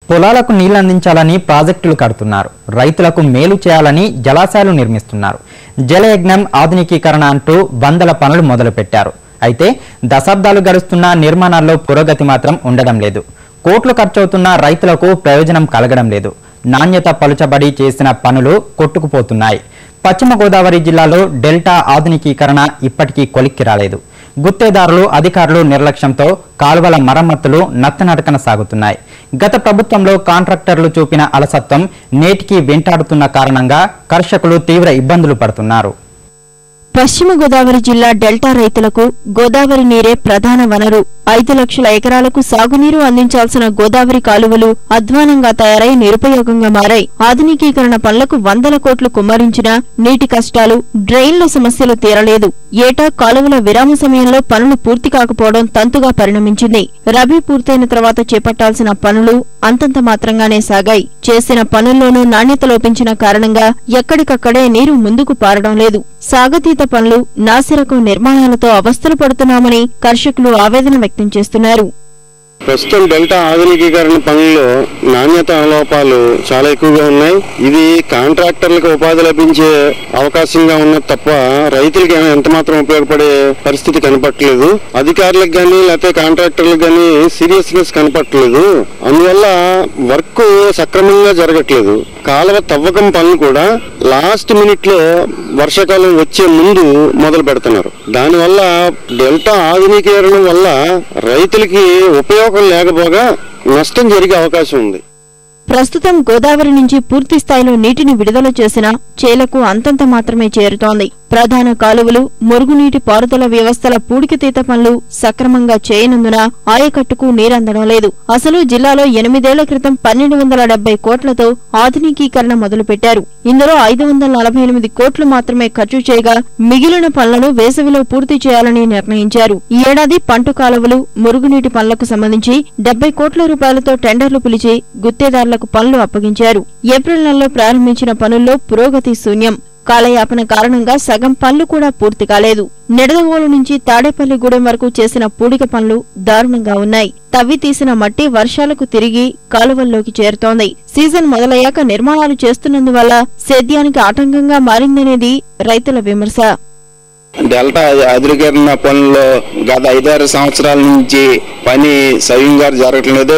పొలాలకు నీళ్లు అందించాలని ప్రాజెక్టులు కడుతున్నారు. రైతులకు మేలు చేయాలని జలాశయాలు నిర్మిస్తున్నారు. జలయజ్ఞం ఆధునికీకరణ అంటూ వందల పనులు మొదలుపెట్టారు. అయితే దశాబ్దాలు గడుస్తున్న నిర్మాణాల్లో పురోగతి మాత్రం ఉండడం లేదు. కోట్లు ఖర్చవుతున్న రైతులకు ప్రయోజనం కలగడం లేదు. నాణ్యత పలుచబడి చేసిన పనులు కొట్టుకుపోతున్నాయి. పశ్చిమ గోదావరి జిల్లాలో డెల్టా ఆధునికీకరణ ఇప్పటికీ కొలిక్కి రాలేదు. గుత్తేదారులు అధికారులు నిర్లక్ష్యంతో కాలువల మరమ్మతులు నత్తనడకన సాగుతున్నాయి. గత ప్రభుత్వంలో కాంట్రాక్టర్లు చూపిన అలసత్వం నేటికి వెంటాడుతున్న కారణంగా కర్షకులు తీవ్ర ఇబ్బందులు పడుతున్నారు. పశ్చిమ గోదావరి జిల్లా డెల్టా రైతులకు గోదావరి నీరే ప్రధాన వనరు. 5 లక్షల ఎకరాలకు సాగునీరు అందించాల్సిన గోదావరి కాలువలు అధ్వానంగా తయారై నిరుపయోగంగా మారాయి. ఆధునికీకరణ పనులకు వందల కోట్లు కుమ్మరించినా నీటి కష్టాలు, డ్రైన్ల సమస్యలు తీరలేదు. ఏటా కాలువల విరామ సమయంలో పనులు పూర్తి కాకపోవడం తంతుగా పరిణమించింది. రబీ పూర్తయిన తర్వాత చేపట్టాల్సిన పనులు అంతంత మాత్రంగానే సాగాయి. చేసిన పనుల్లోనూ నాణ్యత లోపించిన కారణంగా ఎక్కడికక్కడే నీరు ముందుకు పారడం లేదు. సాగతీత పనులు, నాసిరకం నిర్మాణాలతో అవస్థలు పడుతున్నామని కర్షకులు ఆవేదన వ్యక్తం చేస్తున్నారు. ప్రస్తుతం డెల్టా ఆధునికీకరణ పనుల్లో నాణ్యత లోపాలు చాలా ఎక్కువగా ఉన్నాయి. ఇది కాంట్రాక్టర్లకు ఉపాధి లభించే అవకాశంగా ఉన్నది తప్ప రైతులకి ఎంత మాత్రం ఉపయోగపడే పరిస్థితి కనపట్లేదు. అధికారులకు గానీ లేకపోతే కాంట్రాక్టర్లకు గానీ సీరియస్నెస్ కనపట్లేదు. అందువల్ల వర్క్ సక్రమంగా జరగట్లేదు. కాలువ తవ్వకం పనులు కూడా లాస్ట్ మినిట్ లో వర్షాకాలం వచ్చే ముందు మొదలు పెడుతున్నారు. దానివల్ల డెల్టా ఆధునికీకరణ వల్ల రైతులకి ఉపయోగం లేకపోగా నష్టం జరిగే అవకాశం ఉంది. ప్రస్తుతం గోదావరి నుంచి పూర్తి స్థాయిలో నీటిని విడుదల చేసినా చేలకు అంతంత మాత్రమే చేరుతోంది. ప్రధాన కాలువలు, మురుగునీటి పారుదల వ్యవస్థల పూడికతీత పనులు సక్రమంగా చేయనందున ఆయకట్టుకు నీరందడం లేదు. అసలు జిల్లాలో 8 ఏళ్ల క్రితం 1270 కోట్లతో ఆధునికీకరణ మొదలుపెట్టారు. ఇందులో 548 కోట్లు మాత్రమే ఖర్చు చేయగా మిగిలిన పనులను వేసవిలో పూర్తి చేయాలని నిర్ణయించారు. ఈ ఏడాది పంట కాలువలు, మురుగునీటి పనులకు సంబంధించి 70 కోట్ల రూపాయలతో టెండర్లు పిలిచి గుత్తేదారులకు పనులు అప్పగించారు. ఏప్రిల్ నెలలో ప్రారంభించిన పనుల్లో పురోగతి శూన్యం. కాలయాపన కారణంగా సగం పనులు కూడా పూర్తి కాలేదు. నిడదవోలు నుంచి తాడేపల్లిగూడెం వరకు చేసిన పూడిక పనులు దారుణంగా ఉన్నాయి. తవ్వి తీసిన మట్టి వర్షాలకు తిరిగి కాలువల్లోకి చేరుతోంది. సీజన్ మొదలయ్యాక నిర్మాణాలు చేస్తున్నందువల్ల సేద్యానికి ఆటంకంగా మారిందనేది రైతుల విమర్శ. డెల్టా ఆధునికీకరణ పనుల్లో గత 5-6 సంవత్సరాల నుంచి పని సవ్యంగా జరగట్లేదు.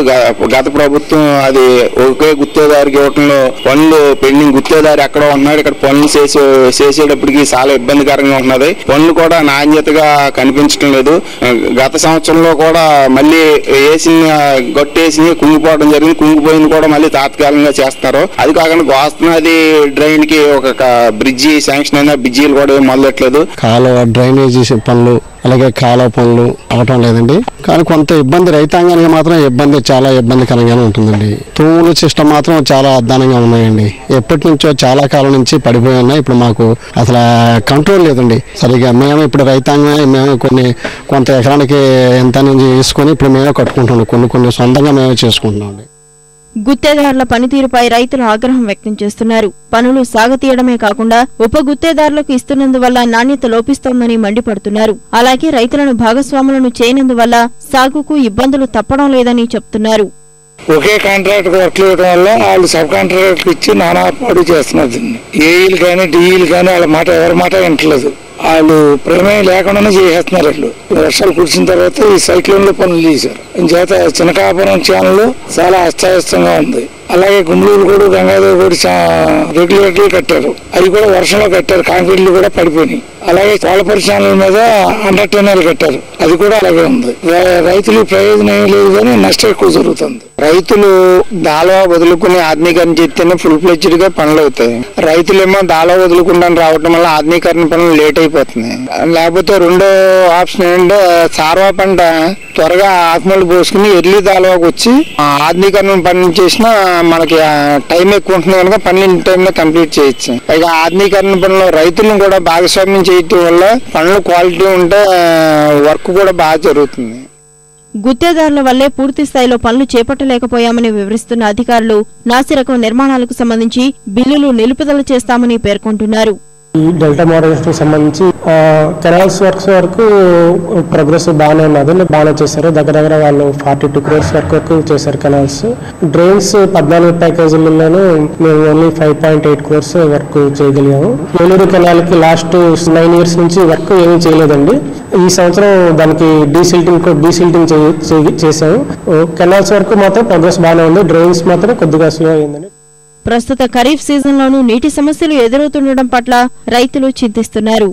గత ప్రభుత్వం అది ఒకే గుత్తేదారికి ఇవ్వటంలో పనులు పెండింగ్. గుత్తేదారి ఎక్కడో ఉన్నాడు, ఇక్కడ పనులు చేసేటప్పటికి చాలా ఇబ్బందికరంగా ఉన్నది. పనులు కూడా నాణ్యతగా కనిపించడం లేదు. గత సంవత్సరంలో కూడా మళ్ళీ గొట్టేసి కుంగిపోవడం జరిగింది. కుంగిపోయింది కూడా మళ్ళీ తాత్కాలికంగా చేస్తున్నారు. అది కాకుండా గోస్తనది డ్రైన్ కి ఒక బ్రిడ్జి శాంక్షన్ అయినా బ్రిడ్జీలు కూడా మొదలెట్లేదు. డ్రైనేజీ పనులు అలాగే కాలువ పనులు అవటం లేదండి. కానీ కొంత ఇబ్బంది రైతాంగానికి మాత్రం చాలా ఇబ్బందికరంగానే ఉంటుందండి. తూములు సిస్టమ్ మాత్రం చాలా అద్దానంగా ఉన్నాయండి. ఎప్పటి నుంచో చాలా కాలం నుంచి పడిపోయి ఉన్నాయి. ఇప్పుడు మాకు అసలు కంట్రోల్ లేదండి సరిగా. మేము ఇప్పుడు రైతాంగం మేము కొంత ఎకరానికి ఎంత నుంచి తీసుకొని ఇప్పుడు మేమే కట్టుకుంటున్నాం. కొన్ని సొంతంగా మేమే చేసుకుంటున్నాం. గుత్తేదారుల పనితీరుపై రైతులు ఆగ్రహం వ్యక్తం చేస్తున్నారు. పనులు సాగతీయడమే కాకుండా ఉప గుత్తేదారులకు ఇస్తున్నందువల్ల నాణ్యత లోపిస్తోందని మండిపడుతున్నారు. అలాగే రైతులను భాగస్వాములను చేయనందువల్ల సాగుకు ఇబ్బందులు తప్పడం లేదని చెప్తున్నారు. ఒకే కాంట్రాక్ట్ వర్క్లు ఇవ్వడం వల్ల వాళ్ళు సబ్ కాంట్రాక్ట్ ఇచ్చి నానా పాడు చేస్తున్నారు. ఏఈలు కానీ డిఈలు కానీ వాళ్ళ మాట ఎవరి మాట వింటలేదు. వాళ్ళు ప్రమేయం లేకుండానే చేసేస్తున్నారు. వాళ్ళు వర్షాలు కురిసిన తర్వాత ఈ సైక్లోన్ లో పనులు చేశారు. చేత చినకాపురం ఛానల్ చాలా అస్తవ్యస్తంగా ఉంది. అలాగే గుండూరు కూడా గంగాదేవి కూడా రెగ్యులేటరీ కట్టారు. అవి కూడా వర్షంలో కట్టారు. కాంక్రీట్లు కూడా పడిపోయినాయి. అలాగే కోళ్ళపరి ఛానల్ మీద అండర్ టెన్నెల్ కట్టారు. అది కూడా అలాగే ఉంది. రైతులకు ప్రయోజనం ఏమీ లేదు కానీ నష్టం ఎక్కువ జరుగుతుంది. రైతులు దాళవ వదులుకుని ఆధునీకరణ చేస్తేనే ఫుల్ ఫ్లెడ్జ్డ్ గా పనులు అవుతాయి. రైతులేమో దాళవ వదులుకుండా రావటం వల్ల ఆధునీకరణ పనులు లేట్ అయిపోతుంది. లేకపోతే రెండో ఆప్షన్ ఏంటంటే సార్వా పంట త్వరగా ఆత్మలు పోసుకుని ఎర్లీ దాళవకు వచ్చి ఆధునీకరణ పని చేసినా మనకి టైం ఎక్కువ ఉంటుంది కనుక పని టైంలో కంప్లీట్ చేయొచ్చు. పైగా ఆధునీకరణ పనులు రైతులను కూడా భాగస్వామ్యం చేయటం వల్ల పనులు క్వాలిటీ ఉంటే వర్క్ కూడా బాగా జరుగుతుంది. గుత్తేదారుల వల్లే పూర్తి స్థాయిలో పనులు చేపట్టలేకపోయామని వివరిస్తున్న అధికారులు నాసిరకం నిర్మాణాలకు సంబంధించి బిల్లులు నిలుపుదల చేస్తామని పేర్కొంటున్నారు. ఈ డెల్టా మోడరేషన్ సంబంధించి కెనాల్స్ వర్క్స్ వరకు ప్రోగ్రెస్ బాగానే ఉన్నది, బాగానే చేశారు. దగ్గర వాళ్ళు 42 crores వరకు చేశారు కెనాల్స్. డ్రైన్స్ 14 ప్యాకేజీలలోనూ మేము ఓన్లీ 5.8 crores వర్క్ చేయగలిగాము. ఏలూరు కెనాల్ కి లాస్ట్ 9 years నుంచి వర్క్ ఏమీ చేయలేదండి. ఈ సంవత్సరం దానికి డీసిల్టింగ్ చేసాము. కెనాల్స్ వరకు మాత్రం ప్రోగ్రెస్ బాగానే ఉంది, డ్రైన్స్ మాత్రం కొద్దిగా స్లో అయిందండి. ప్రస్తుత ఖరీఫ్ సీజన్లోనూ నీటి సమస్యలు ఎదురవుతుండటం పట్ల రైతులు చింతిస్తున్నారు.